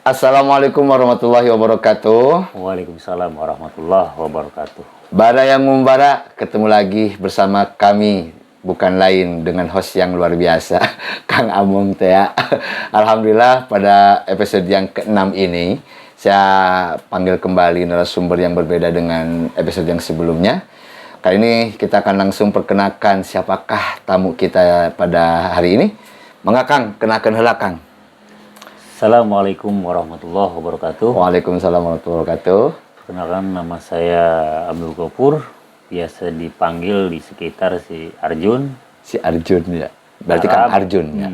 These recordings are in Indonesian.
Assalamualaikum warahmatullahi wabarakatuh. Waalaikumsalam warahmatullahi wabarakatuh. Bara yang membara, ketemu lagi bersama kami, bukan lain dengan host yang luar biasa, Kang Amung teh ya. Alhamdulillah pada episode yang ke-6 ini, saya panggil kembali narasumber yang berbeda dengan episode yang sebelumnya. Kali ini kita akan langsung perkenalkan siapakah tamu kita pada hari ini. Mangga Kang, kenakan heula Kang. Assalamualaikum warahmatullahi wabarakatuh. Waalaikumsalam warahmatullahi wabarakatuh. Perkenalkan, nama saya Abdul Gopur, biasa dipanggil di sekitar si Arjun. Si Arjun ya. Berarti Kang Arjun ya.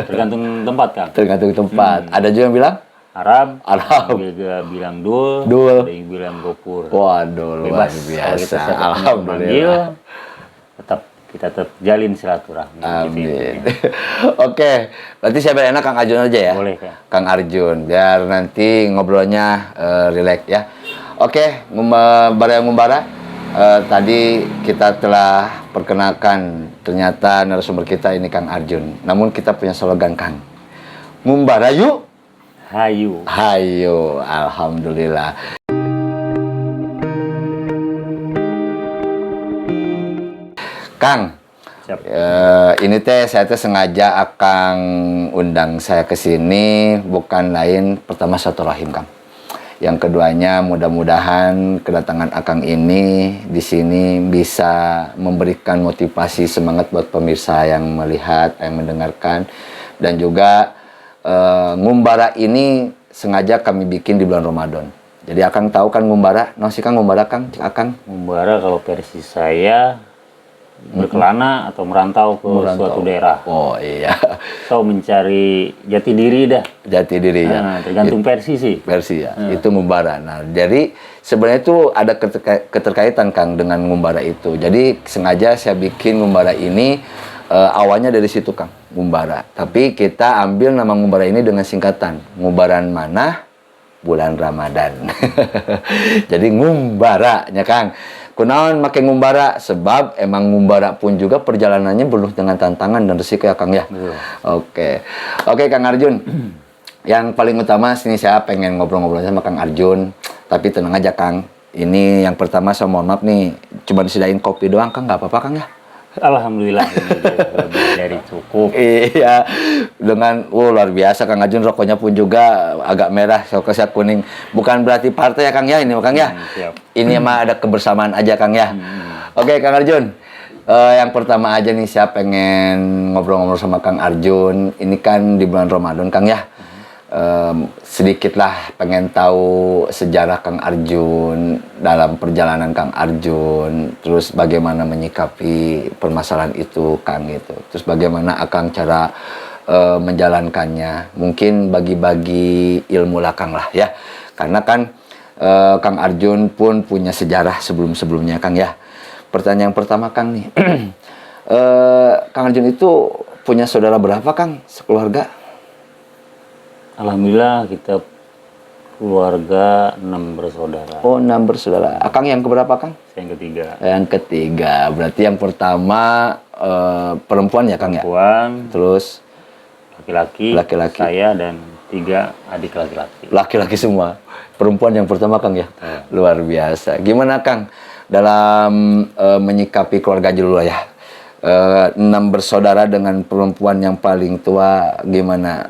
Tergantung tempat, Kang. Tergantung tempat. Ada juga yang bilang Arab. Arab. Ada juga bilang Dul. Dul. Ada yang bilang Gopur. Waduh, luar Bebas. biasa. Alhamdulillah. Alhamdulillah. Kita tetap jalin silaturahmi. Amin. Oke, berarti saya enak Kang Arjun aja ya. Boleh, Kang. Kang Arjun, biar nanti ngobrolnya rileks ya. Oke, Bara yang membara. Tadi kita telah perkenalkan ternyata narasumber kita ini Kang Arjun. Namun kita punya slogan Kang. Membara yuk. Hayu. Hayo, alhamdulillah. Kang, Siap. ini saya sengaja akan undang saya ke sini bukan lain pertama silaturahim Kang. Yang keduanya mudah-mudahan kedatangan Akang ini di sini bisa memberikan motivasi semangat buat pemirsa yang melihat, yang mendengarkan, dan juga ngumbara ini sengaja kami bikin di bulan Ramadan. Jadi Akang tahu kan ngumbara? Nah, si Kang ngumbara Kang, Akang. Ngumbara kalau versi saya berkelana atau merantau ke suatu daerah. Oh iya. Atau mencari jati diri dah. Jati diri ya. Tergantung versi sih. Versi ya. Itu ngumbara. Nah, jadi sebenarnya itu ada keterkaitan Kang dengan ngumbara itu. Jadi sengaja saya bikin ngumbara ini awalnya dari situ Kang, ngumbara. Tapi kita ambil nama ngumbara ini dengan singkatan. Ngumbaran mana? Bulan Ramadan. Jadi ngumbara nya Kang. Kunaon make ngumbara? Sebab emang ngumbara pun juga perjalanannya penuh dengan tantangan dan resiko ya Kang ya. Oke. Oke Kang Arjun. Yang paling utama sini saya pengen ngobrol-ngobrol sama Kang Arjun. Tapi tenang aja Kang. Ini yang pertama saya mohon maaf nih. Cuma disediain kopi doang Kang, nggak apa-apa Kang ya? Alhamdulillah ini lebih dari cukup. Iya, dengan luar biasa Kang Arjun, rokoknya pun juga agak merah, saya kuning. Bukan berarti partai ya Kang ya, ini Kang ya. Siap. Ini mah ada kebersamaan aja Kang ya. Oke Kang Arjun, yang pertama aja nih saya pengen ngobrol-ngobrol sama Kang Arjun. Ini kan di bulan Ramadan Kang ya. Sedikit lah pengen tahu sejarah Kang Arjun, dalam perjalanan Kang Arjun, terus bagaimana menyikapi permasalahan itu Kang gitu, terus bagaimana Akang cara menjalankannya, mungkin bagi-bagi ilmu lah Kang lah ya, karena kan Kang Arjun pun punya sejarah sebelum-sebelumnya Kang ya. Pertanyaan pertama Kang nih, Kang Arjun itu punya saudara berapa Kang sekeluarga? Alhamdulillah kita keluarga 6 bersaudara. Oh, 6 bersaudara. Akang yang keberapa, Kang? Saya yang ketiga. Yang ketiga. Berarti yang pertama perempuan ya, Kang ya? Perempuan. Terus laki-laki. Laki-laki. Saya dan 3 adik laki-laki. Laki-laki semua. Perempuan yang pertama, Kang ya? Luar biasa. Gimana, Kang? Dalam menyikapi keluarga dulu ya. 6 bersaudara dengan perempuan yang paling tua, gimana?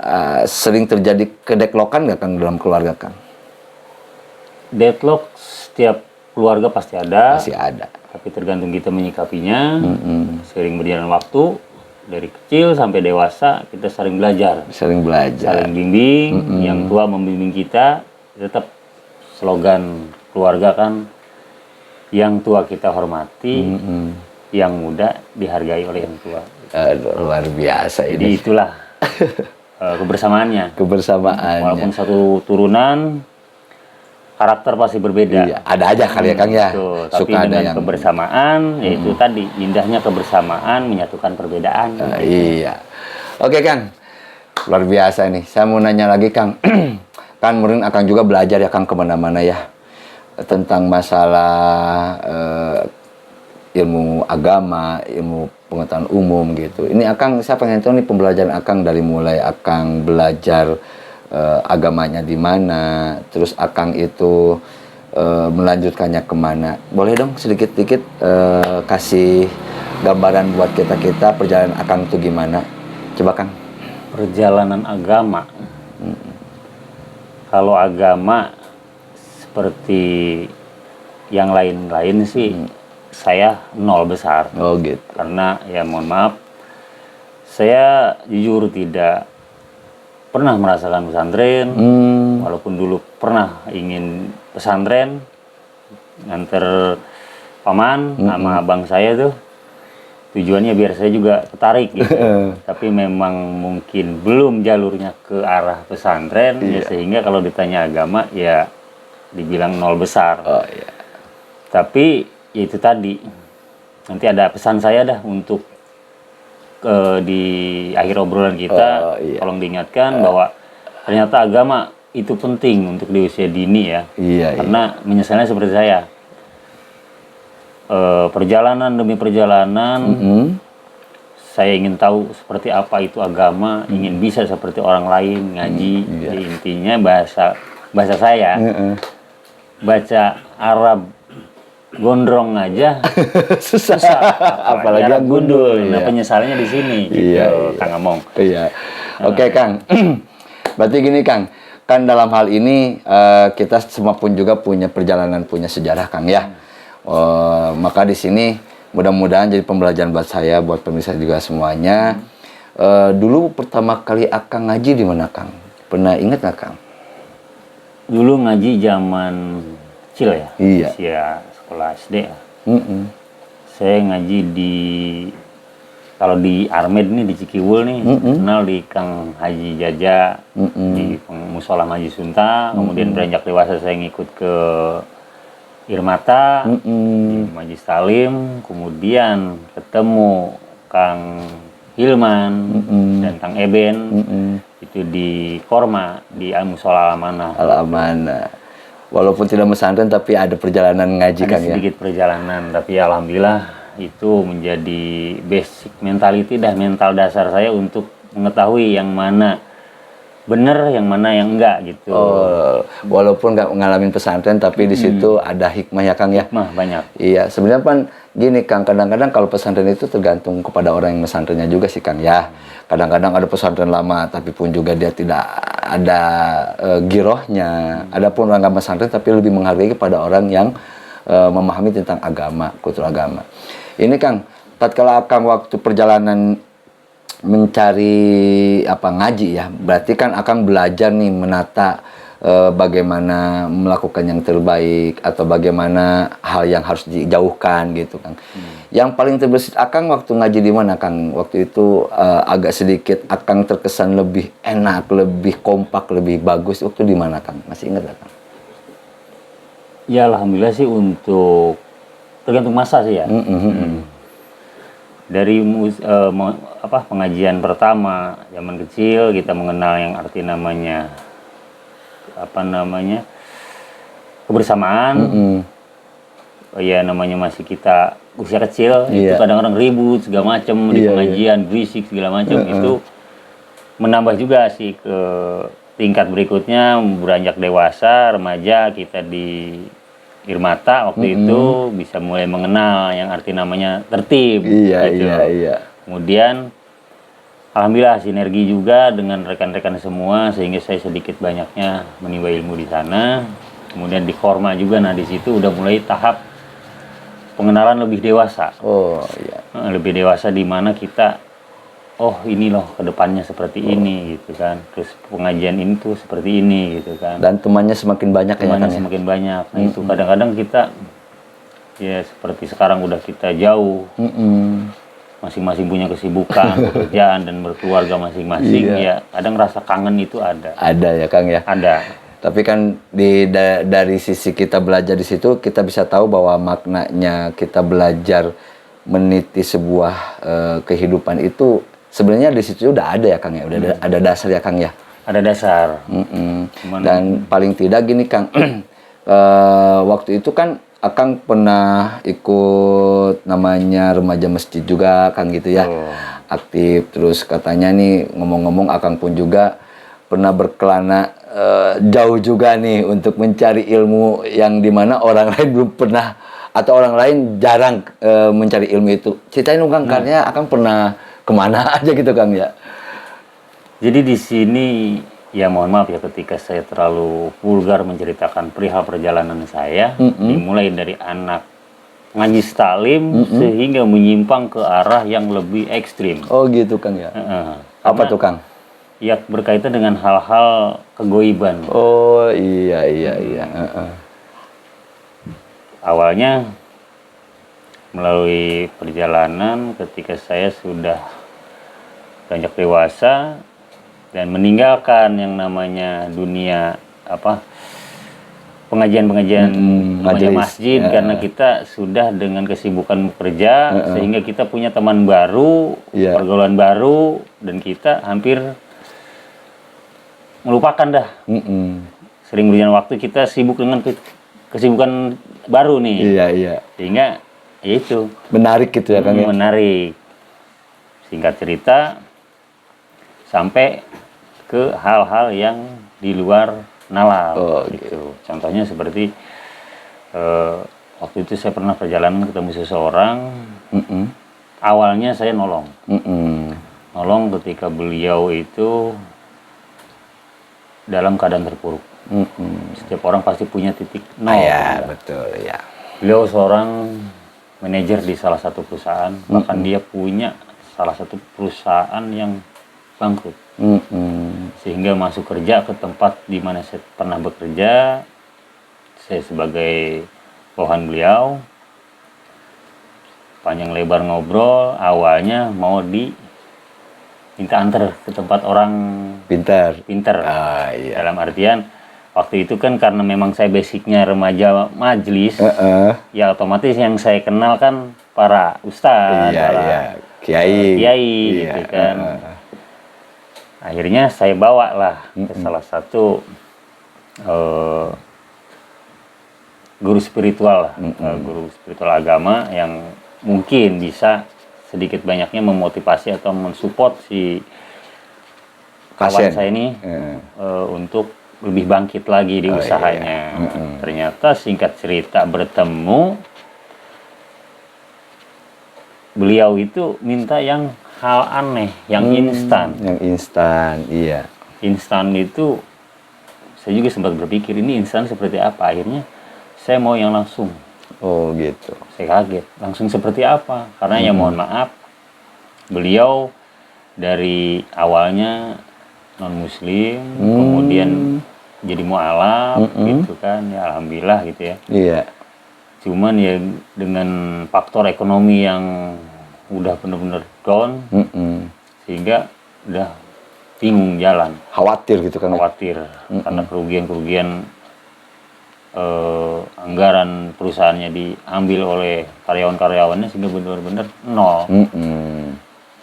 Sering terjadi kedeklokan nggak Kang dalam keluarga Kang? Deadlock setiap keluarga pasti ada. Masih ada. Tapi tergantung kita menyikapinya. Sering berjalan waktu, dari kecil sampai dewasa kita sering belajar. Sering belajar. Saling bimbing, yang tua membimbing kita. Tetap slogan keluarga kan, yang tua kita hormati, yang muda dihargai oleh yang tua. Luar biasa Jadi ini. itulah kebersamaannya. Kebersamaannya. Walaupun satu turunan, karakter pasti berbeda. Iya, ada aja kali ya Kang ya. Tapi dengan kebersamaan, yaitu tadi indahnya kebersamaan menyatukan perbedaan. Iya. Oke Kang, luar biasa nih. Saya mau nanya lagi Kang. Kan mungkin Akang juga belajar ya Kang kemana-mana ya tentang masalah ilmu agama, ilmu pengetahuan umum gitu. Ini Akang, saya pengen tahu nih pembelajaran Akang dari mulai Akang belajar agamanya di mana, terus Akang itu melanjutkannya kemana. Boleh dong sedikit-sedikit kasih gambaran buat kita perjalanan Akang itu gimana? Coba Kang. Perjalanan agama. Kalau agama seperti yang lain-lain sih, saya nol besar. Oh gitu. Karena ya mohon maaf, saya jujur tidak pernah merasakan pesantren. Walaupun dulu pernah ingin pesantren, nganter paman sama abang saya tuh. Tujuannya biar saya juga tertarik gitu. Tapi memang mungkin belum jalurnya ke arah pesantren, ya sehingga kalau ditanya agama ya dibilang nol besar. Oh iya. Tapi ya itu tadi, nanti ada pesan saya dah untuk di akhir obrolan kita, tolong diingatkan bahwa ternyata agama itu penting untuk di usia dini ya. Karena menyesalnya seperti saya, perjalanan demi perjalanan, saya ingin tahu seperti apa itu agama, ingin bisa seperti orang lain ngaji. Jadi intinya bahasa saya, baca Arab gondrong aja susah, apalagi yang gundul. Nah, penyesalannya di sini gitu, Kang Among. Oke, Kang. Berarti gini, Kang. Kan dalam hal ini kita semua pun juga punya perjalanan, punya sejarah, Kang ya. Maka di sini mudah-mudahan jadi pembelajaran buat saya, buat pemirsa juga semuanya. Dulu pertama kali Akang ngaji di mana, Kang? Pernah ingat nggak, Kang? Dulu ngaji zaman kecil ya. Usia sekolah SD ya. Saya ngaji kalau di Armed nih, di Cikiwul nih, kenal di Kang Haji Jaja, di Musola Haji Sunta. Kemudian beranjak dewasa saya ngikut ke Irmata, di Majlis Talim. Kemudian ketemu Kang Hilman dan Kang Eben, itu di Korma, di Musola Al-Amanah. Al-Amanah. Walaupun tidak pesantren tapi ada perjalanan ngaji, Kang ya. Ada sedikit perjalanan, tapi alhamdulillah itu menjadi basic mentality mental dasar saya untuk mengetahui yang mana benar, yang mana yang enggak gitu. Walaupun nggak ngalamin pesantren tapi di situ ada hikmah ya, Kang ya. Hikmah banyak. Iya, sebenarnya kan gini, Kang, kadang-kadang kalau pesantren itu tergantung kepada orang yang pesantrennya juga sih, Kang ya. Kadang-kadang ada pesantren lama tapi pun juga dia tidak ada girohnya. Adapun orang nggak pesantren tapi lebih menghargai kepada orang yang memahami tentang agama, kultur agama. Ini, Kang, tatkala Akang waktu perjalanan mencari ngaji ya, berarti kan Akang belajar nih menata bagaimana melakukan yang terbaik atau bagaimana hal yang harus dijauhkan gitu, Kang. Yang paling terbesit Akang waktu ngaji di mana, Kang? Waktu itu agak sedikit Akang terkesan lebih enak, lebih kompak, lebih bagus. Waktu di mana, Kang? Masih ingat gak, Kang? Ya alhamdulillah sih, untuk tergantung masa sih ya. Dari pengajian pertama zaman kecil kita mengenal yang arti namanya kebersamaan. Ya namanya masih kita usia kecil, itu kadang-kadang ribut segala macam di pengajian, berisik segala macam. Itu menambah juga sih ke tingkat berikutnya, beranjak dewasa, remaja, kita di Irmata waktu itu bisa mulai mengenal yang arti namanya tertib. Kemudian alhamdulillah sinergi juga dengan rekan-rekan semua, sehingga saya sedikit banyaknya menimba ilmu di sana. Kemudian di Korma juga, nah di situ udah mulai tahap pengenalan lebih dewasa. Lebih dewasa di mana kita, oh ini loh kedepannya seperti ini gitu kan. Terus pengajian ini tuh seperti ini gitu kan. Dan temannya semakin banyak, semakin banyak. Nah itu kadang-kadang kita ya seperti sekarang udah kita jauh. Masing-masing punya kesibukan, pekerjaan dan berkeluarga masing-masing. Ya kadang rasa kangen itu ada. Ada ya, Kang ya. Ada. Tapi kan dari sisi kita belajar di situ, kita bisa tahu bahwa maknanya kita belajar meniti sebuah kehidupan itu sebenarnya di situ udah ada ya, Kang ya. Udah ada dasar ya, Kang ya. Ada dasar. Dan paling tidak gini, Kang, waktu itu kan Akang pernah ikut namanya remaja masjid juga, kan gitu ya. Aktif. Terus katanya nih, ngomong-ngomong Akang pun juga pernah berkelana jauh juga nih untuk mencari ilmu yang dimana orang lain belum pernah atau orang lain jarang mencari ilmu itu. Ceritain dong Kang, karena akan pernah kemana aja gitu Kang ya. Jadi di sini ya mohon maaf ya ketika saya terlalu vulgar menceritakan perihal perjalanan saya, dimulai dari anak ngaji taklim sehingga menyimpang ke arah yang lebih ekstrim. Oh gitu Kang ya. Apa tuh Kang? Ya berkaitan dengan hal-hal kegoiban. Oh iya. Awalnya melalui perjalanan ketika saya sudah beranjak dewasa dan meninggalkan yang namanya dunia pengajian masjid karena kita sudah dengan kesibukan bekerja sehingga kita punya teman baru, pergaulan baru, dan kita hampir melupakan dah. Sering berjalan waktu kita sibuk dengan kesibukan baru nih. Iya. Sehingga ya itu menarik gitu ya Kang ya. Menarik. Singkat cerita sampai ke hal-hal yang di luar nalar gitu. Contohnya seperti waktu itu saya pernah perjalanan ketemu seseorang. Awalnya saya nolong. Nolong ketika beliau itu dalam keadaan terpuruk. Setiap orang pasti punya titik nol. Iya, betul ya. Beliau seorang manajer di salah satu perusahaan, bahkan dia punya salah satu perusahaan yang bangkrut. Sehingga masuk kerja ke tempat di mana saya pernah bekerja, saya sebagai bawahan beliau. Panjang lebar ngobrol, awalnya mau minta antar ke tempat orang pinter. Iya. Dalam artian waktu itu kan karena memang saya basicnya remaja majelis, ya otomatis yang saya kenal kan para ustadz, para kiai gitu kan. Akhirnya saya bawa lah ke salah satu guru spiritual, guru spiritual agama yang mungkin bisa sedikit banyaknya memotivasi atau mensupport si kawan saya ini untuk lebih bangkit lagi di usahanya. Ternyata singkat cerita bertemu, beliau itu minta yang hal aneh, yang instan. Yang instan, iya. Instan itu saya juga sempat berpikir ini instan seperti apa. Akhirnya saya mau yang langsung. Oh gitu. Saya kaget. Langsung seperti apa? Karena ya mohon maaf, beliau dari awalnya non muslim, kemudian jadi mualaf gitu kan. Ya alhamdulillah gitu ya. Iya. Cuman ya dengan faktor ekonomi yang udah bener-bener down, sehingga udah bingung jalan. Khawatir gitu kan? Khawatir karena kerugian anggaran perusahaannya diambil oleh karyawan-karyawannya sehingga benar-benar nol.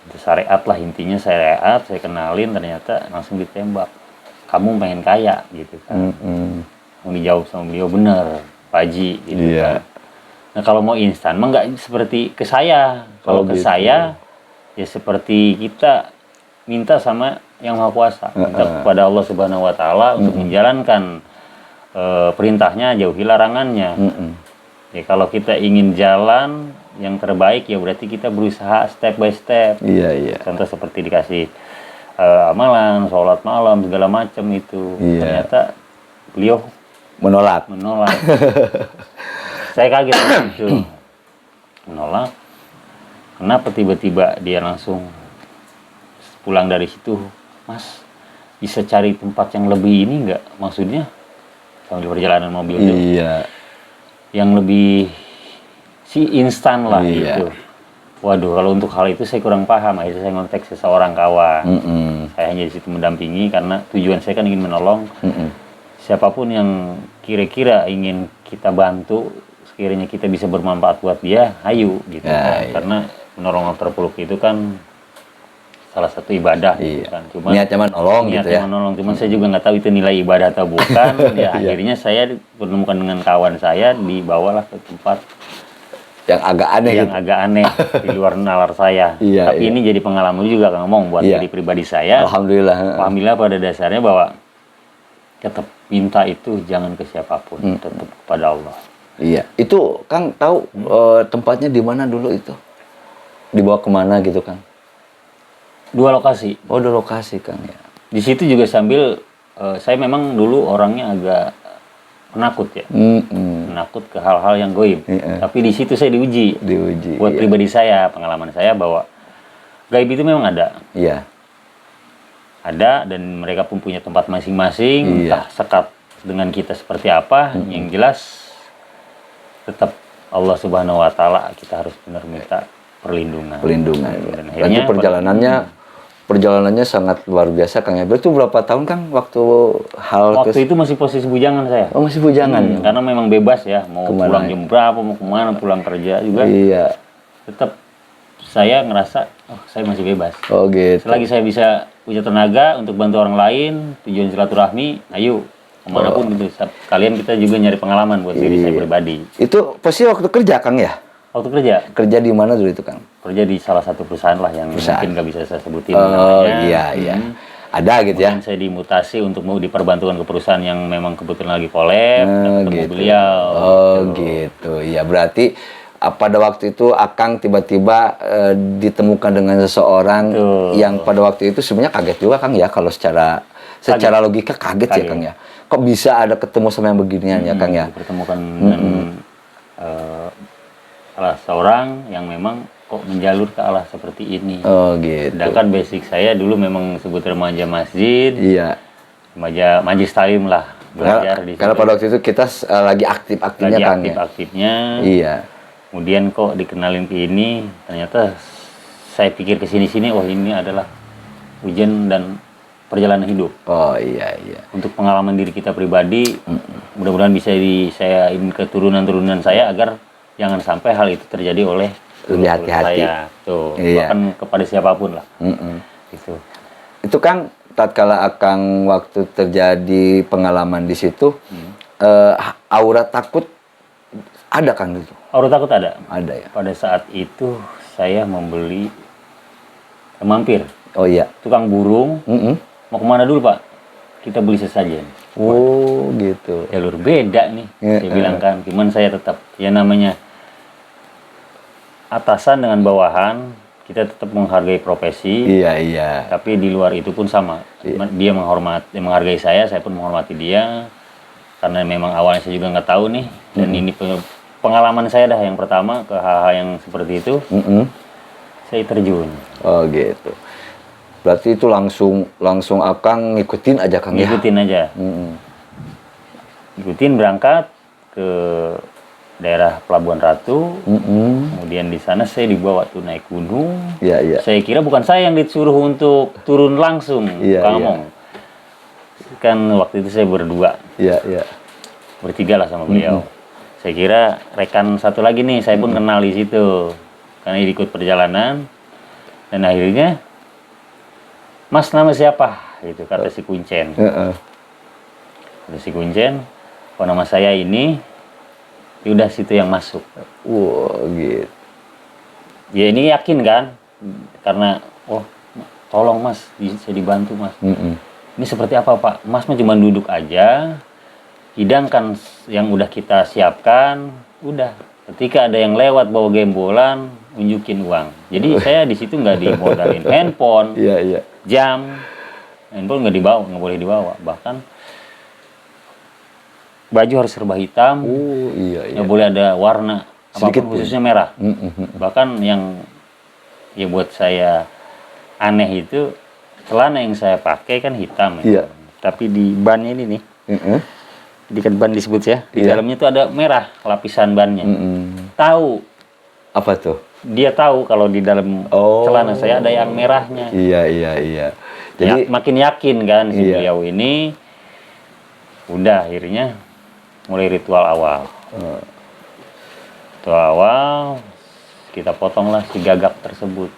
Itu syariat lah intinya, syariat saya kenalin, ternyata langsung ditembak. Kamu pengen kaya gitu kan? Mau dijawab sama beliau bener, Pak Haji gitu kan. Nah kalau mau instan mah nggak seperti ke saya. Kalau ke saya ya seperti kita minta sama Yang Maha Kuasa, minta kepada Allah Subhanahu Wa Taala untuk menjalankan perintahnya, jauhi larangannya. Ya kalau kita ingin jalan yang terbaik ya berarti kita berusaha step by step. Iya. Contoh seperti dikasih amalan, sholat malam segala macam itu. Ternyata beliau menolak. Saya kaget itu. Menolak. Kenapa tiba-tiba dia langsung pulang dari situ, Mas bisa cari tempat yang lebih ini nggak? Maksudnya sambil perjalanan mobil itu, yang lebih instan lah gitu. Waduh, kalau untuk hal itu saya kurang paham. Akhirnya saya ngontak seseorang kawan. Saya hanya di situ mendampingi karena tujuan saya kan ingin menolong siapapun yang kira-kira ingin kita bantu, sekiranya kita bisa bermanfaat buat dia, ayo gitu kan. Karena menolong orang terpuruk itu kan salah satu ibadah gitu kan. Cuma niatnya menolong gitu ya. Cuman saya juga nggak tahu itu nilai ibadah atau bukan. Ya akhirnya saya menemukan dengan kawan saya, dibawalah ke tempat yang agak aneh yang gitu. agak aneh di luar nalar saya. Iya, Tapi iya. ini jadi pengalaman juga Kang Among buat Iya. diri pribadi saya. Alhamdulillah. Alhamdulillah pada dasarnya bahwa tetap minta itu jangan ke siapapun, tetap kepada Allah. Iya. Itu Kang tahu tempatnya di mana dulu itu? Dibawa kemana gitu Kang? 2 lokasi. Oh, di lokasi Kang ya. Di situ juga sambil saya memang dulu orangnya agak penakut ya. Menakut ke hal-hal yang goib. Iya. Tapi di situ saya diuji. Diuji. Buat iya. pribadi saya, pengalaman saya bahwa gaib itu memang ada. Iya. Ada dan mereka pun punya tempat masing-masing. Iya. Entah sekat dengan kita seperti apa. Yang jelas tetap Allah Subhanahu Wa Taala kita harus benar minta perlindungan. Dan Nanti perjalanannya sangat luar biasa Kang ya. Itu berapa tahun Kang waktu itu masih posisi bujangan saya. Oh, masih bujangan. Ya? Karena memang bebas ya, mau Kemana pulang ya? jam berapa, mau kemana, pulang kerja juga. Iya. Tetap saya ngerasa, saya masih bebas. Oh gitu. Selagi saya bisa punya tenaga untuk bantu orang lain, tujuan silaturahmi, ayo kemanapun gitu. Kalian kita juga nyari pengalaman buat diri saya pribadi. Itu posisi waktu kerja Kang ya? Waktu kerja? Kerja di mana dulu itu Kang? Kerja di salah satu perusahaan lah yang mungkin nggak bisa saya sebutin Oh namanya. iya. Ada gitu ya? Kemudian saya dimutasi untuk mau diperbantukan ke perusahaan yang memang kebetulan lagi collab, dan ketemu beliau. Oh gitu. Ya berarti pada waktu itu Akang tiba-tiba ditemukan dengan seseorang yang pada waktu itu sebenarnya kaget juga Kang ya, kalau secara logika kaget ya Kang ya. Kok bisa ada ketemu sama yang beginian ya Kang ya? Dipertemukan dengan salah seorang yang memang kok menjalur ke arah seperti ini. Oh gitu. Sedangkan basic saya dulu memang sebut remaja masjid. Iya. Remaja majlis talim lah, belajar di situ. Karena pada waktu itu kita lagi aktif-aktifnya Kang ya. Aktif-aktifnya. Iya. Kemudian kok dikenalin ke ini, ternyata saya pikir ke sini-sini, wah ini adalah ujian dan perjalanan hidup. Oh iya. Untuk pengalaman diri kita pribadi, mudah-mudahan bisa saya ingin ke turunan-turunan saya agar jangan sampai hal itu terjadi oleh lebih hati-hati. Saya. Tuh, Iya. bahkan kepada siapapun lah. Gitu. Itu Kang, tatkala Akang waktu terjadi pengalaman di situ, aura takut ada Kang itu? Aura takut ada. Ada ya. Pada saat itu saya membeli mampir. Oh iya. Tukang burung. Mau kemana dulu Pak? Kita beli sesajen. Oh gitu. Jalur beda nih. Saya bilang kan, gimana saya tetap ya namanya atasan dengan bawahan, kita tetap menghargai profesi. Iya. Tapi di luar itu pun sama. Dia menghargai saya pun menghormati dia. Karena memang awalnya saya juga nggak tahu nih. Dan ini pengalaman saya dah yang pertama ke hal-hal yang seperti itu. Saya terjun. Oh gitu. Berarti itu langsung Akang ngikutin aja Kang ya? Ngikutin aja. Ngikutin berangkat ke daerah Pelabuhan Ratu. Kemudian di sana saya dibawa tuh naik gunung. Iya. Saya kira bukan saya yang disuruh untuk turun langsung, Kang Among. Kan waktu itu saya berdua. Iya. Bertiga lah sama beliau. Saya kira rekan satu lagi nih, saya pun kenal di situ. Karena ikut perjalanan. Dan akhirnya, Mas nama siapa? Gitu kata si Kuncen. Kata si Kuncen, oh nama saya ini, ya udah situ yang masuk. Wow, gitu. Ya ini yakin kan? Karena, oh tolong Mas, saya dibantu Mas. Ini seperti apa Pak? Mas mah cuma duduk aja, hidangkan yang udah kita siapkan, udah. Ketika ada yang lewat bawa gembolan, unjukin uang. Jadi saya di situ nggak dimodalin handphone, jam, handphone nggak boleh dibawa. Bahkan baju harus serba hitam, nggak boleh ada warna apapun, khususnya merah. Bahkan yang buat saya aneh itu celana yang saya pakai kan hitam, tapi di bannya ini nih, diikat ban disebut ya, di dalamnya tuh ada merah lapisan bannya. Tahu apa tuh? Dia tahu kalau di dalam celana saya ada yang merahnya. Iya. Jadi makin yakin kan si beliau ini. Udah akhirnya mulai ritual awal. kita potonglah si gagak tersebut.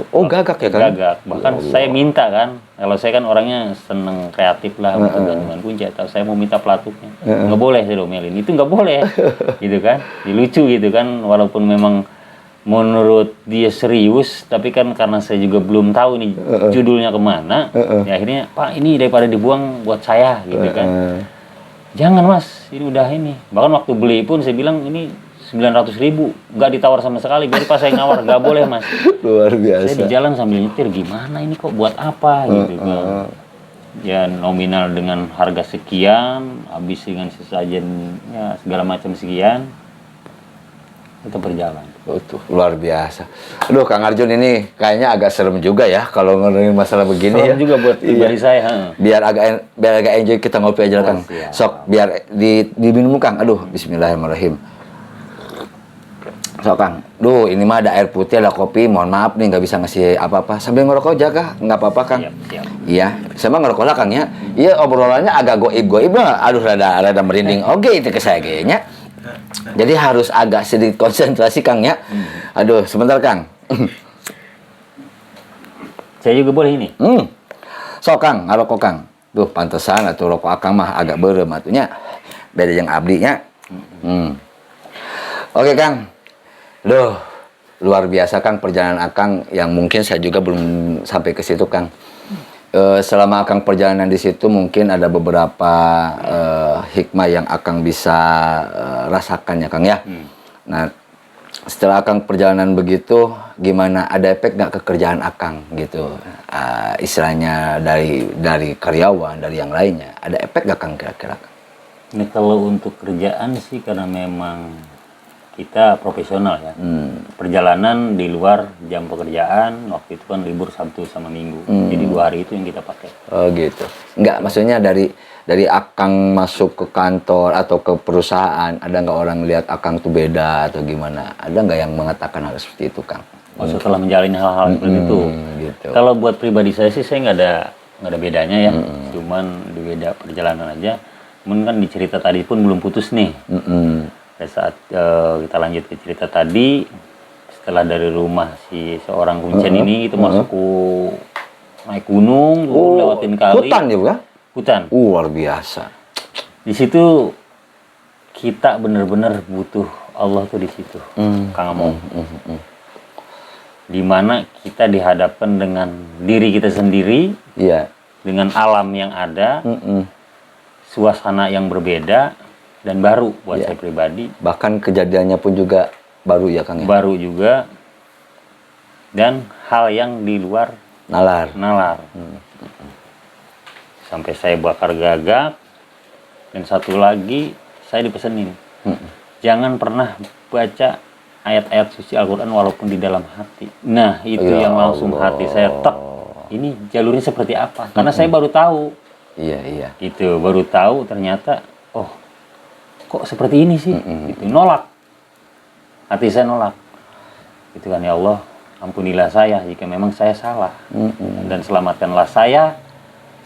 Oh gagak ya kan? Gagak. Bahkan saya minta kan, kalau saya kan orangnya seneng kreatif lah untuk gantungan kunci, atau saya mau minta pelatuknya. Nggak boleh saya domelin, itu nggak boleh. Gitu kan, lucu gitu kan, walaupun memang menurut dia serius, tapi kan karena saya juga belum tahu nih judulnya kemana, ya akhirnya Pak ini daripada dibuang buat saya gitu kan. Jangan Mas, ini udah ini. Bahkan waktu beli pun saya bilang ini 900.000, nggak ditawar sama sekali. Biar pas saya ngawar, nggak boleh Mas. Luar biasa. Saya di jalan sambil nyetir, gimana ini kok buat apa gitu kan. Ya nominal dengan harga sekian, habis dengan sesajennya segala macam sekian, tetap berjalan. Tuh, luar biasa. Aduh, Kang Arjun ini kayaknya agak serem juga ya kalau ngomongin masalah begini Serem ya. juga buat pribadi saya. Biar agak enjoy kita ngopi aja Kang. siap. Sok biar diminum Kang. Aduh, bismillahirrahmanirrahim. Sok Kang. Duh, ini mah ada air putih, ada kopi. Mohon maaf nih nggak bisa ngasih apa-apa. Sambil ngerokok aja nggak apa-apa Kang. Siap. Iya, sama ngerokok lah Kang ya. Iya, obrolannya agak goib-goib lah. Aduh, rada merinding. Oke, itu ke saya kayaknya. Jadi harus agak sedikit konsentrasi Kang ya. Aduh, sebentar Kang. Saya juga boleh ini. So Kang, ngarokok Kang. Duh, pantesan atau rokok Akang mah agak berem atunya. Beda yang abdi nya. Oke Kang. Duh, luar biasa Kang perjalanan Akang yang mungkin saya juga belum sampai ke situ Kang. Selama Akang perjalanan di situ mungkin ada beberapa hikmah yang Akang bisa rasakan ya Kang ya. Nah, setelah Akang perjalanan begitu, gimana ada efek nggak ke kerjaan Akang gitu? Istilahnya dari karyawan, dari yang lainnya, ada efek nggak Kang kira-kira? Ini kalau untuk kerjaan sih karena memang kita profesional ya. Perjalanan di luar jam pekerjaan, waktu itu kan libur Sabtu sama Minggu. Jadi 2 hari itu yang kita pakai. Oh gitu. Enggak, maksudnya dari Akang masuk ke kantor atau ke perusahaan, ada nggak orang lihat Akang tuh beda atau gimana? Ada nggak yang mengatakan hal seperti itu Kang? Setelah menjalani hal-hal seperti itu. Gitu. Kalau buat pribadi saya sih saya nggak ada bedanya ya. Cuman di beda perjalanan aja. Cuman kan di cerita tadi pun belum putus nih. Pada saat kita lanjut ke cerita tadi, setelah dari rumah si seorang kuncen ini itu masuk ke naik gunung, lewatin kali. Hutan ya bukan? Hutan. Luar biasa. Di situ kita benar-benar butuh Allah tuh di situ, Kang Among. Dimana kita dihadapkan dengan diri kita sendiri, dengan alam yang ada, suasana yang berbeda. Dan baru buat saya pribadi. Bahkan kejadiannya pun juga baru ya Kang ya? Baru juga. Dan hal yang di luar nalar. Sampai saya bakar gagak. Dan satu lagi saya dipesenin. Jangan pernah baca ayat-ayat suci Al-Quran walaupun di dalam hati. Nah itu Ya yang langsung Allah. hati saya tek. Ini jalurnya seperti apa? Karena saya baru tahu. Iya. Itu baru tahu ternyata. Oh. Kok seperti ini sih? Gitu. Nolak. Hati saya nolak. Itu kan ya Allah, ampunilah saya jika memang saya salah. Dan selamatkanlah saya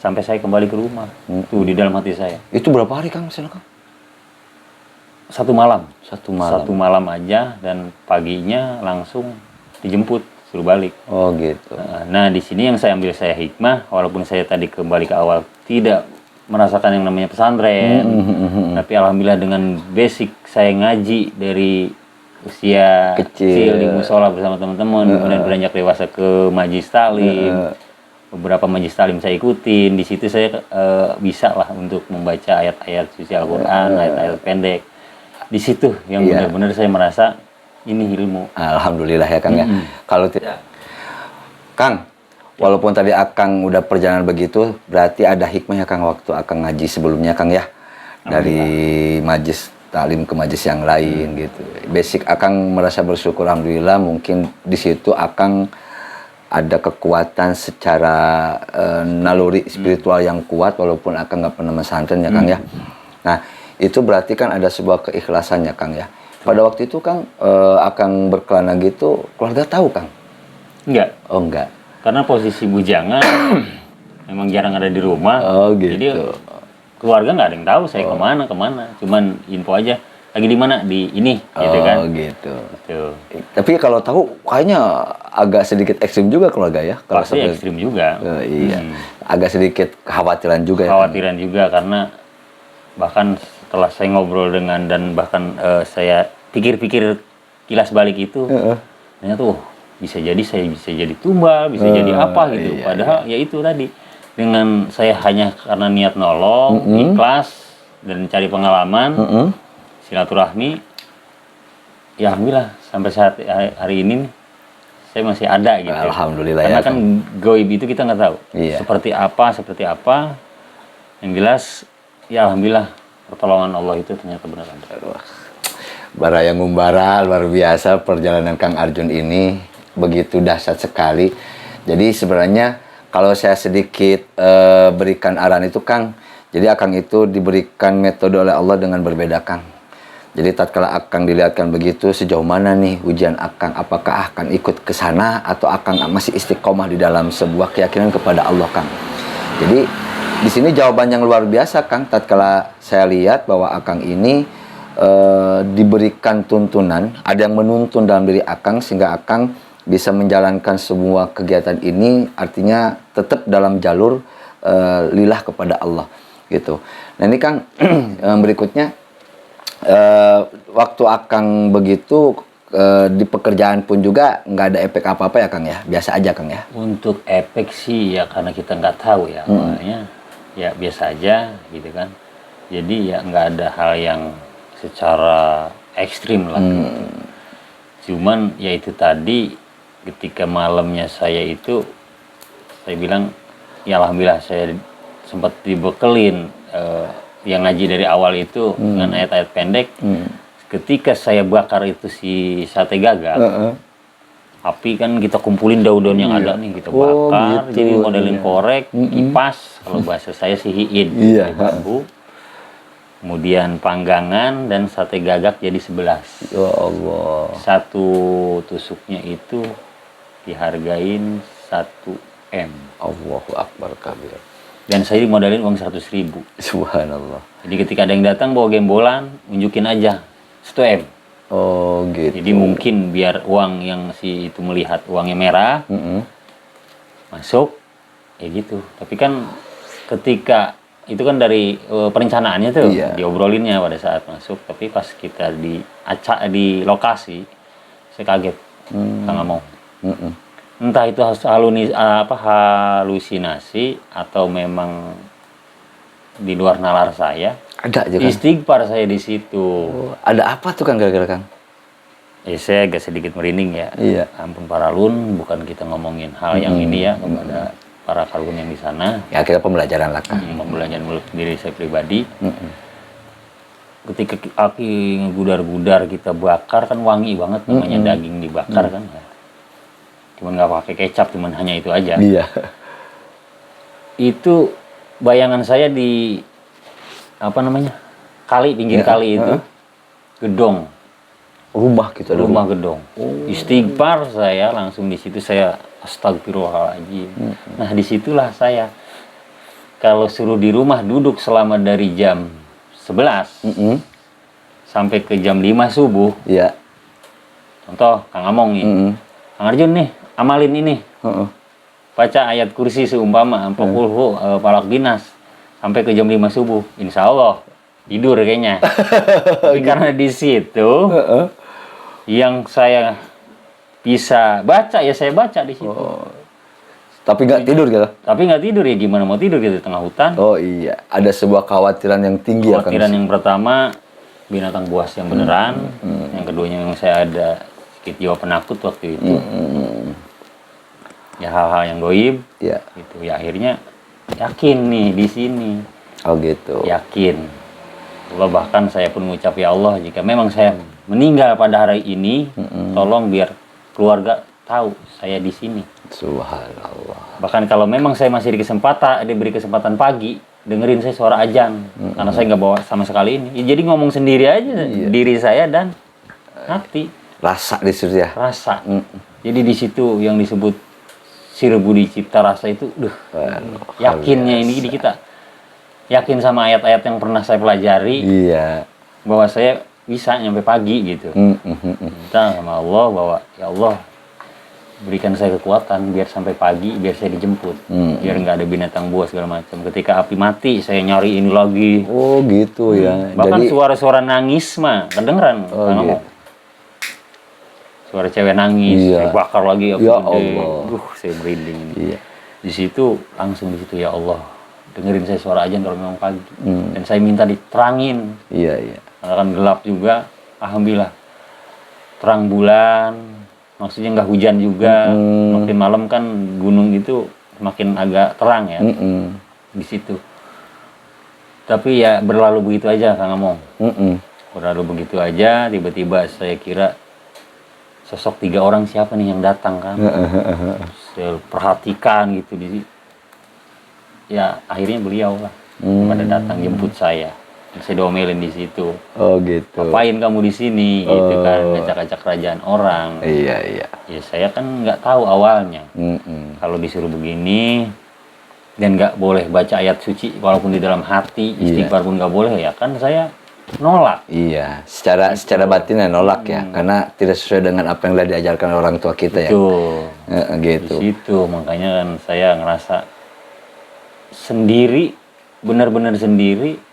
sampai saya kembali ke rumah. Tuh di dalam hati saya. Itu berapa hari Kang? Silakan. 1 malam. 1 malam. 1 malam aja dan paginya langsung dijemput suruh balik. Oh gitu. Nah di sini yang saya ambil saya hikmah, walaupun saya tadi kembali ke awal tidak merasakan yang namanya pesantren, tapi alhamdulillah dengan basic saya ngaji dari usia kecil di musola bersama teman-teman, kemudian beranjak dewasa ke majlis talim, beberapa majlis talim saya ikutin, di situ saya bisa lah untuk membaca ayat-ayat suci Al-Quran, ayat-ayat pendek, di situ yang benar-benar saya merasa ini ilmu. Alhamdulillah ya Kang ya. Kalau tidak, Kang. Walaupun tadi Akang udah perjalanan begitu, berarti ada hikmahnya Kang waktu Akang ngaji sebelumnya Kang ya. Dari majlis talim ke majlis yang lain gitu. Basic Akang merasa bersyukur alhamdulillah, mungkin di situ Akang ada kekuatan secara naluri spiritual yang kuat walaupun Akang nggak pernah pesantren ya Kang ya. Nah, itu berarti kan ada sebuah keikhlasan ya Kang ya. Pada waktu itu Kang Akang berkelana gitu, keluarga tahu Kang? Enggak. Oh enggak. Karena posisi bujangan memang jarang ada di rumah. Oh gitu. Jadi keluarga nggak ada yang tahu saya kemana. Cuman info aja lagi di mana di ini gitu kan. Oh gitu. Tuh. Tapi kalau tahu kayaknya agak sedikit ekstrim juga keluarga ya. Kalau Pasti ekstrim juga. Iya. Agak sedikit kekhawatiran juga ya. Khawatiran juga karena bahkan setelah saya ngobrol dengan dan bahkan saya pikir-pikir kilas balik itu, ternyata tuh bisa jadi saya bisa jadi tumbal, bisa jadi apa gitu. Iya, Padahal ya itu tadi dengan saya hanya karena niat nolong, ikhlas dan cari pengalaman, silaturahmi, ya alhamdulillah sampai saat hari ini nih, saya masih ada gitu. Alhamdulillah karena ya. kan goib itu kita nggak tahu Iya. seperti apa. Yang jelas ya alhamdulillah pertolongan Allah itu ternyata benar ada. Baraya ngumbara, luar biasa perjalanan Kang Arjun ini begitu dahsyat sekali. Jadi sebenarnya kalau saya sedikit berikan arahan itu Kang, jadi Akang itu diberikan metode oleh Allah dengan berbeda Kang. Jadi tatkala Akang dilihatkan begitu, sejauh mana nih ujian Akang, apakah akan ikut ke sana atau Akang masih istiqomah di dalam sebuah keyakinan kepada Allah Kang. Jadi di sini jawaban yang luar biasa Kang, tatkala saya lihat bahwa Akang ini diberikan tuntunan, ada yang menuntun dalam diri Akang sehingga Akang bisa menjalankan semua kegiatan ini, artinya tetap dalam jalur lillah kepada Allah gitu. Nah ini Kang berikutnya waktu Akang begitu di pekerjaan pun juga nggak ada efek apa-apa ya Kang ya, biasa aja Kang ya. Untuk efek sih ya karena kita nggak tahu ya awalnya ya biasa aja gitu kan. Jadi ya nggak ada hal yang secara ekstrim lah. Cuman ya itu tadi ketika malamnya saya itu saya bilang ya alhamdulillah saya sempat dibekelin yang ngaji dari awal itu dengan ayat-ayat pendek. Ketika saya bakar itu si sate gagak, api kan kita kumpulin daun-daun yang ada nih kita bakar, gitu, jadi modelin korek, kipas, kalau bahasa saya sih hiin dari bambu. Kemudian panggangan dan sate gagak jadi 11. Ya Allah. Satu tusuknya itu dihargain 1 M. Allahu Akbar kabir. Dan saya dimodalin uang 100.000. Subhanallah. Jadi ketika ada yang datang bawa gembolan, unjukin aja 1 M. Oh gitu. Jadi mungkin biar uang yang si itu melihat uangnya merah, masuk, ya gitu. Tapi kan ketika itu kan dari perencanaannya tuh, diobrolinnya pada saat masuk. Tapi pas kita di lokasi, saya kaget, nggak ngomong. Entah itu halusinasi atau memang di luar nalar saya. Ada aja Kang. Istighfar saya di situ. Oh, ada apa tuh Kang kira-kira Kang? Saya agak sedikit merinding ya. Iya. Ampun para lun, bukan kita ngomongin hal yang ini ya kepada para kalun yang di sana. Ya kita pembelajaran lah Kang. Pembelajaran mulut diri saya pribadi. Ketika api ngegudar-gudar kita bakar kan wangi banget namanya daging dibakar kan ya. Cuman nggak pakai kecap, cuman hanya itu aja. Iya. Itu bayangan saya di kali pinggir kali itu gedong. Rumah gitu. Rumah gedong. Istighfar saya langsung di situ saya astagfirullahaladzim. Nah disitulah saya kalau suruh di rumah duduk selama dari jam 11 sampai ke jam 5 subuh. Iya. Contoh Kang Among nih, Kang Arjun nih amalin ini, baca ayat kursi seumpama 40 palak dinas sampai ke jam 5 subuh, insya Allah tidur kayaknya. Tapi karena di situ yang saya bisa baca ya saya baca di situ. Tapi nggak tidur gitu? Tapi nggak tidur ya gimana mau tidur gitu di tengah hutan. Oh iya, ada sebuah kekhawatiran yang tinggi ya Kang. Kekhawatiran yang pertama binatang buas yang beneran, yang keduanya yang saya ada sedikit jiwa penakut waktu itu. Ya hal-hal yang goib. Iya. Gitu ya akhirnya yakin nih di sini. Oh gitu. Yakin. Allah bahkan saya pun mengucap ya Allah jika memang saya meninggal pada hari ini, tolong biar keluarga tahu saya di sini. Subhanallah. Bahkan kalau memang saya masih diberi kesempatan pagi, dengerin saya suara azan, karena saya nggak bawa sama sekali ini. Ya, jadi ngomong sendiri aja diri saya dan hati. Rasa di situ ya. Rasa. Jadi di situ yang disebut Sirbudi Cipta Rasa itu, yakinnya ini di kita. Yakin sama ayat-ayat yang pernah saya pelajari. Iya. Bahwa saya bisa nyampe pagi gitu. Minta sama Allah bahwa ya Allah berikan saya kekuatan biar sampai pagi, biar saya dijemput, biar nggak ada binatang buas segala macam. Ketika api mati, saya nyari ini lagi. Oh gitu ya. Bahkan Jadi suara-suara nangis mah kedengeran. gitu. Suara cewek nangis, Iya. saya bakar lagi api Ya gede. Allah. Saya merinding ini. Iya. Di situ langsung di situ ya Allah, dengerin saya suara ajan kalau memang pagi. Dan saya minta diterangin. Iya. Karena kan gelap juga, alhamdulillah terang bulan. Maksudnya nggak hujan juga, makin malam kan gunung itu makin agak terang ya di situ. Tapi ya berlalu begitu aja Kang Among. Berlalu begitu aja, tiba-tiba saya kira sosok 3 orang siapa nih yang datang kan? Saya perhatikan gitu ya akhirnya beliau lah pada datang jemput saya. Saya diomelin di situ. Oh gitu. Ngapain kamu di sini? Gitu kan, ngacak-ngacak kerajaan orang. Iya. Ya saya kan nggak tahu awalnya. Kalau disuruh begini dan nggak boleh baca ayat suci walaupun di dalam hati, istighfar pun nggak boleh ya kan saya nolak. Iya, secara batin ya nolak ya, karena tidak sesuai dengan apa yang telah diajarkan orang tua kita ya. Gitu. Di situ makanya kan saya ngerasa sendiri, benar-benar sendiri.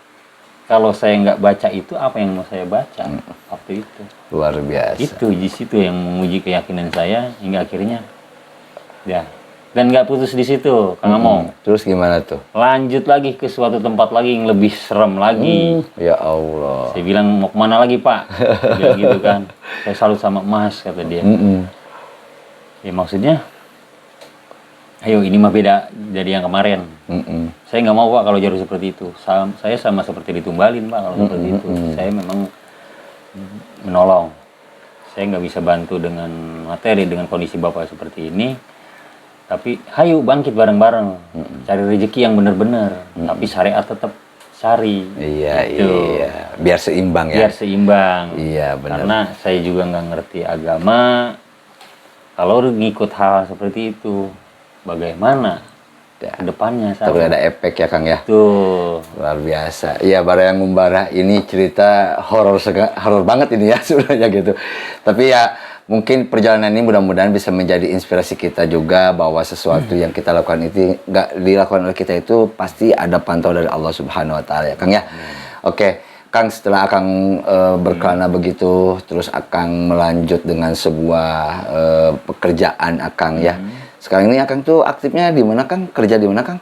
Kalau saya nggak baca itu, apa yang mau saya baca waktu itu? Luar biasa. Itu di situ yang menguji keyakinan saya hingga akhirnya, ya. Dan nggak putus di situ, Kang Among. Terus gimana tuh? Lanjut lagi ke suatu tempat lagi yang lebih serem lagi. Ya Allah. Saya bilang mau kemana lagi Pak? Saya bilang gitu kan. Saya salut sama emas kata dia. Ya maksudnya, ayo ini mah beda dari yang kemarin. Saya nggak mau Pak kalau jalur seperti itu. Saya sama seperti ditumbalin Pak kalau seperti itu. Saya memang menolong. Saya nggak bisa bantu dengan materi dengan kondisi Bapak seperti ini. Tapi hayu bangkit bareng-bareng. Cari rezeki yang benar-benar. Tapi syariat tetap cari. Iya. Biar seimbang ya. Biar seimbang. Iya benar. Karena saya juga nggak ngerti agama. Kalau ngikut hal seperti itu, bagaimana ke depannya? Tapi ada efek ya Kang ya. Tuh. Luar biasa. Iya, Barayang Ngumbara ini cerita horor banget ini ya sebenarnya gitu. Tapi ya mungkin perjalanan ini mudah-mudahan bisa menjadi inspirasi kita juga bahwa sesuatu yang kita lakukan itu nggak dilakukan oleh kita itu pasti ada pantau dari Allah Subhanahu Wa Taala ya Kang ya. Oke, Kang setelah Akang berkelana begitu, terus Akang melanjut dengan sebuah pekerjaan Akang ya. Sekarang ini Akang tuh aktifnya di mana Kang? Kerja di mana Kang?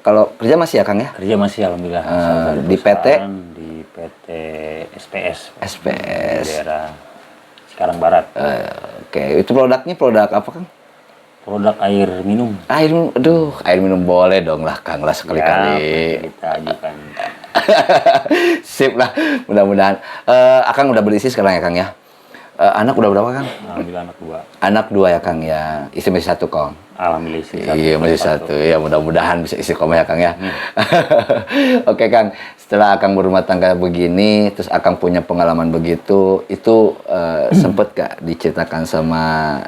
Kalau kerja masih ya Kang ya? Kerja masih alhamdulillah. Di PT? Di PT SPS. SPS. Di daerah Cikarang Barat. Oke, itu produk apa Kang? Produk air minum. Air minum, aduh, air minum boleh dong lah Kang lah sekali-kali. Ya, kita ajukan. Sip lah, mudah-mudahan. Akang udah berisi sekarang ya Kang ya? Anak udah berapa Kang? Alhamdulillah anak 2. Anak 2 ya Kang ya, istri masih 1 Kang. Alhamdulillah istri 1. Iya masih 1, ya mudah-mudahan bisa istiqomah ya Kang ya. Oke Kang, setelah Akang berumah tangga begini, terus Akang punya pengalaman begitu, itu sempet gak diceritakan sama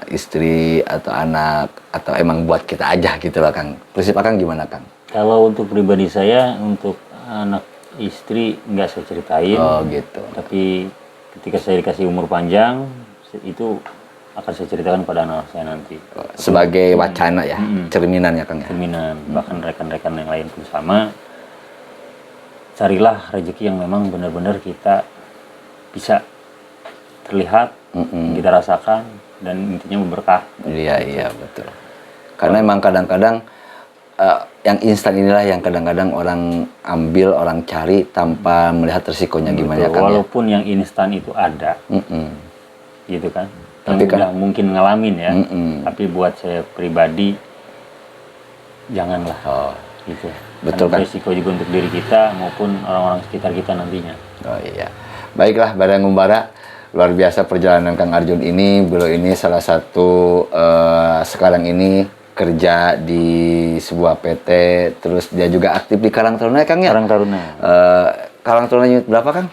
istri atau anak, atau emang buat kita aja gitu lah Kang? Prinsip Akang gimana Kang? Kalau untuk pribadi saya, untuk anak istri nggak saya ceritain. Oh gitu. Tapi ketika saya dikasih umur panjang, itu akan saya ceritakan pada anak saya nanti. Sebagai wacana ya, cerminan ya Kang ya? Cerminan, bahkan rekan-rekan yang lain pun sama. Carilah rezeki yang memang benar-benar kita bisa terlihat, kita rasakan, dan intinya berkah. Iya betul. Karena emang kadang-kadang yang instan inilah yang kadang-kadang orang ambil, orang cari tanpa melihat resikonya gimana ya Kang ya? Walaupun yang instan itu ada, gitu kan. Tapi Yang udah mungkin ngalamin ya. Tapi buat saya pribadi, janganlah. Gitu. Betul kan? Resiko juga untuk diri kita maupun orang-orang sekitar kita nantinya. Oh iya. Baiklah Barayang Ngumbara, luar biasa perjalanan Kang Arjun ini. Beliau ini salah satu sekarang ini kerja di sebuah PT, terus dia juga aktif di Karang Taruna ya Kang ya? Karang Taruna. Karang Taruna unit berapa Kang?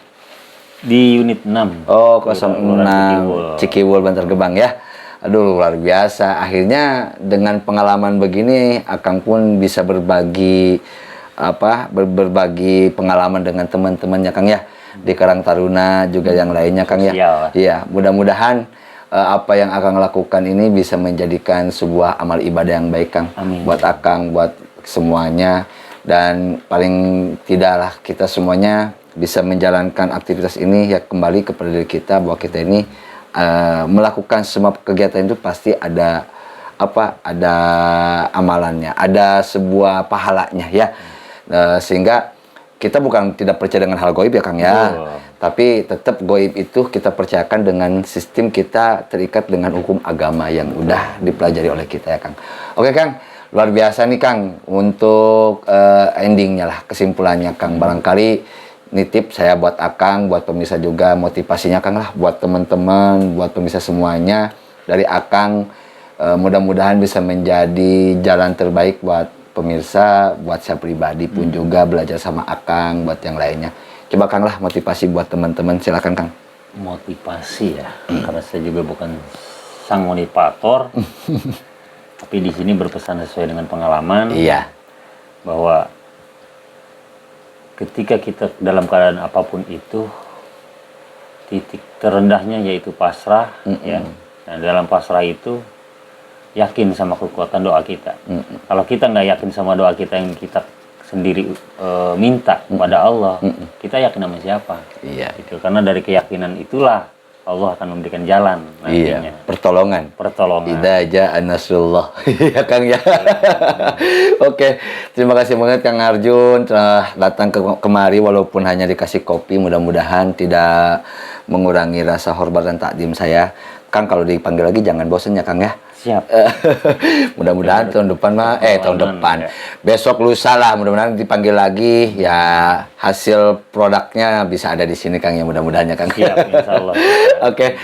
Di unit 6. Oh, 06 Cikiwul Bantar Gebang ya. Aduh, luar biasa. Akhirnya dengan pengalaman begini, Akang pun bisa berbagi berbagi pengalaman dengan teman-temannya Kang ya. di Karang Taruna juga yang lainnya Kang ya. Sosial. Iya, mudah-mudahan apa yang Akang lakukan ini bisa menjadikan sebuah amal ibadah yang baik Kang. Amin. Buat Akang, buat semuanya, dan paling tidaklah kita semuanya bisa menjalankan aktivitas ini ya kembali kepada diri kita, bahwa kita ini melakukan semua kegiatan itu pasti ada ada amalannya, ada sebuah pahalanya ya. Sehingga kita bukan tidak percaya dengan hal goib ya Kang ya, tapi tetap goib itu kita percayakan dengan sistem kita terikat dengan hukum agama yang udah dipelajari oleh kita ya Kang. Oke Kang, luar biasa nih Kang untuk endingnya lah, kesimpulannya Kang. Barangkali nitip saya buat Akang, buat pemirsa juga, motivasinya Kang lah buat teman-teman, buat pemirsa semuanya dari Akang, mudah-mudahan bisa menjadi jalan terbaik buat pemirsa, buat saya pribadi pun juga belajar sama Akang, buat yang lainnya. Coba Kang lah motivasi buat teman-teman, silakan Kang. Motivasi ya, karena saya juga bukan sang motivator, tapi di sini berpesan sesuai dengan pengalaman. Iya. Bahwa ketika kita dalam keadaan apapun itu, titik terendahnya yaitu pasrah, ya. Nah, dalam pasrah itu yakin sama kekuatan doa kita. Kalau kita nggak yakin sama doa kita yang kita sendiri minta kepada Allah, kita yakin sama siapa? Iya. Gitu. Karena dari keyakinan itulah Allah akan memberikan jalan nantinya. Iya, pertolongan. Idza jaa nasrullah. Ya Kang ya. Oke, terima kasih banget Kang Arjun telah datang kemari walaupun hanya dikasih kopi, mudah-mudahan tidak mengurangi rasa hormat dan takdim saya. Kang kalau dipanggil lagi jangan bosan ya Kang ya. Siap. Mudah-mudahan tahun depan tahun depan. Ya. Besok lusa lah mudah-mudahan dipanggil lagi ya, hasil produknya bisa ada di sini Kang ya, mudah-mudahan ya Kang. Siap, insyaallah. Oke,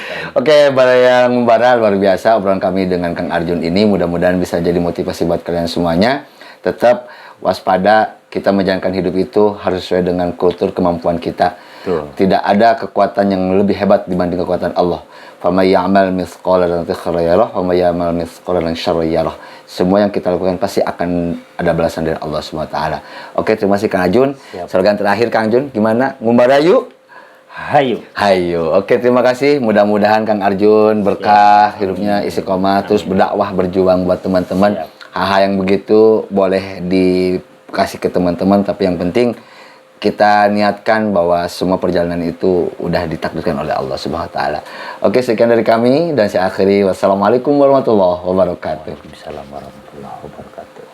yang membara luar biasa obrolan kami dengan Kang Arjun ini, mudah-mudahan bisa jadi motivasi buat kalian semuanya. Tetap waspada, kita menjalankan hidup itu harus sesuai dengan kultur kemampuan kita. Betul. Tidak ada kekuatan yang lebih hebat dibanding kekuatan Allah. Faman ya'mal mithqala dzarratin khairan yarah wa may ya'mal mithqala dzarratin syarran yarah. Semua yang kita lakukan pasti akan ada balasan dari Allah Subhanahu wa taala. Oke, terima kasih Kang Arjun. Slogan terakhir Kang Arjun gimana? Ngumbarayu? Hayu. Hayu. Oke, terima kasih. Mudah-mudahan Kang Arjun berkah hidupnya, istiqomah, terus berdakwah, berjuang buat teman-teman. Hal-hal yang begitu boleh dikasih ke teman-teman, tapi yang penting kita niatkan bahwa semua perjalanan itu udah ditakdirkan oleh Allah Subhanahu wa taala. Oke, sekian dari kami dan saya akhiri. Wassalamualaikum warahmatullahi wabarakatuh. Waalaikumsalam warahmatullahi wabarakatuh.